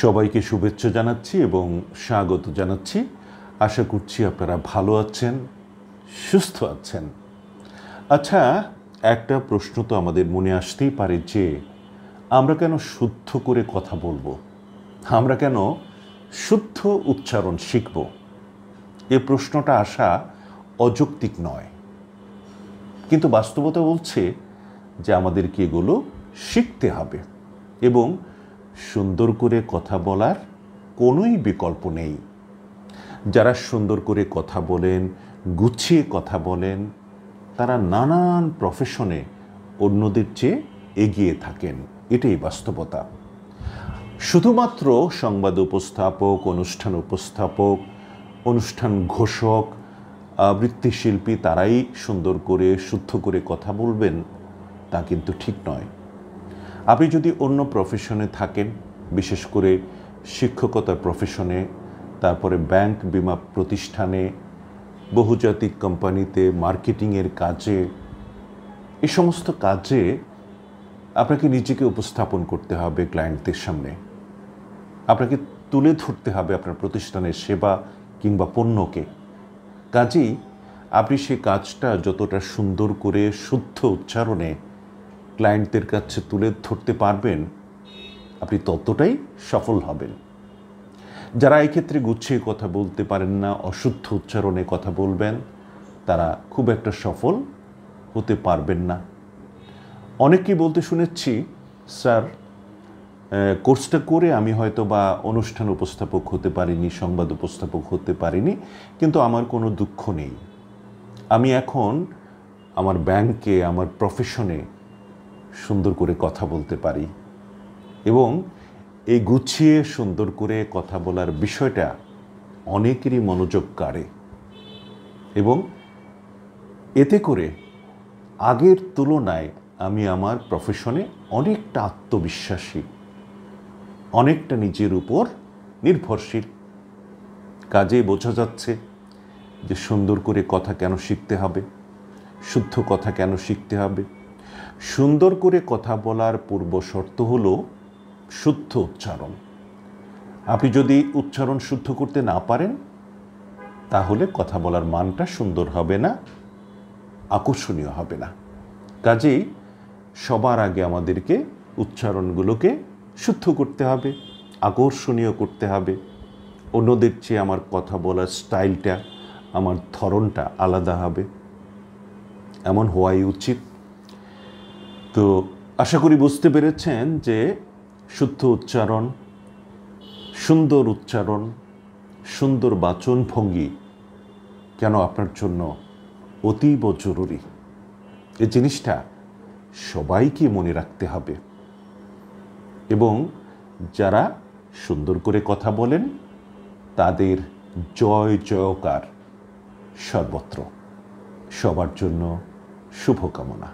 সবাইকে শুভেচ্ছা জানাচ্ছি এবং স্বাগত জানাচ্ছি। আশা করছি আপনারা ভালো আছেন, সুস্থ আছেন। আচ্ছা, একটা প্রশ্ন তো আমাদের মনে আসতেই পারে যে আমরা কেন শুদ্ধ করে কথা বলবো, আমরা কেন শুদ্ধ উচ্চারণ শিখব? এই প্রশ্নটা আসা অযৌক্তিক নয়, কিন্তু বাস্তবতা বলছে যে আমাদেরকে এগুলো শিখতে হবে এবং সুন্দর করে কথা বলার কোনোই বিকল্প নেই। যারা সুন্দর করে কথা বলেন, গুছিয়ে কথা বলেন, তারা নানান প্রফেশনে অন্যদের চেয়ে এগিয়ে থাকেন। এটাই বাস্তবতা। শুধুমাত্র সংবাদ উপস্থাপক, অনুষ্ঠান উপস্থাপক, অনুষ্ঠান ঘোষক, আবৃত্তিশিল্পী তারাই সুন্দর করে শুদ্ধ করে কথা বলবেন তা কিন্তু ঠিক নয়। আপনি যদি অন্য প্রফেশনে থাকেন, বিশেষ করে শিক্ষকতার প্রফেশনে, তারপরে ব্যাংক, বিমা প্রতিষ্ঠানে, বহুজাতিক কোম্পানিতে, মার্কেটিংয়ের কাজে, এই সমস্ত কাজে আপনাকে নিজেকে উপস্থাপন করতে হবে ক্লায়েন্টদের সামনে। আপনাকে তুলে ধরতে হবে আপনার প্রতিষ্ঠানের সেবা কিংবা পণ্যকে। কাজেই আপনি সে কাজটা যতটা সুন্দর করে শুদ্ধ উচ্চারণে ক্লায়েন্টদের কাছে তুলে ধরতে পারবেন, আপনি ততটাই সফল হবেন। যারা এই ক্ষেত্রে গুছিয়ে কথা বলতে পারেন না, অশুদ্ধ উচ্চারণে কথা বলবেন, তারা খুব একটা সফল হতে পারবেন না। অনেকেই বলতে শুনেছি, স্যার, কোর্সটা করে আমি হয়তো বা অনুষ্ঠান উপস্থাপক হতে পারিনি, সংবাদ উপস্থাপক হতে পারিনি, কিন্তু আমার কোনো দুঃখ নেই। আমি এখন আমার ব্যাংকে, আমার প্রফেশনে সুন্দর করে কথা বলতে পারি। এবং এই গুছিয়ে সুন্দর করে কথা বলার বিষয়টা অনেকেরই মনোযোগ কাড়ে এবং এতে করে আগের তুলনায় আমি আমার প্রফেশনে অনেকটা আত্মবিশ্বাসী, অনেকটা নিজের উপর নির্ভরশীল। কাজে বোঝা যাচ্ছে যে সুন্দর করে কথা কেন শিখতে হবে, শুদ্ধ কথা কেন শিখতে হবে। সুন্দর করে কথা বলার পূর্ব শর্ত হলো শুদ্ধ উচ্চারণ। আপনি যদি উচ্চারণ শুদ্ধ করতে না পারেন, তাহলে কথা বলার মানটা সুন্দর হবে না, আকর্ষণীয় হবে না। কাজেই সবার আগে আমাদেরকে উচ্চারণগুলোকে শুদ্ধ করতে হবে, আকর্ষণীয় করতে হবে। অন্যদের চেয়ে আমার কথা বলার স্টাইলটা, আমার ধরনটা আলাদা হবে, এমন হওয়াই উচিত। তো আশা করি বুঝতে পেরেছেন যে শুদ্ধ উচ্চারণ, সুন্দর উচ্চারণ, সুন্দর বাচনভঙ্গি কেন আপনার জন্য অতীব জরুরি। এই জিনিসটা সবাইকে মনে রাখতে হবে এবং যারা সুন্দর করে কথা বলেন তাদের জয় জয়কার সর্বত্র। সবার জন্য শুভকামনা।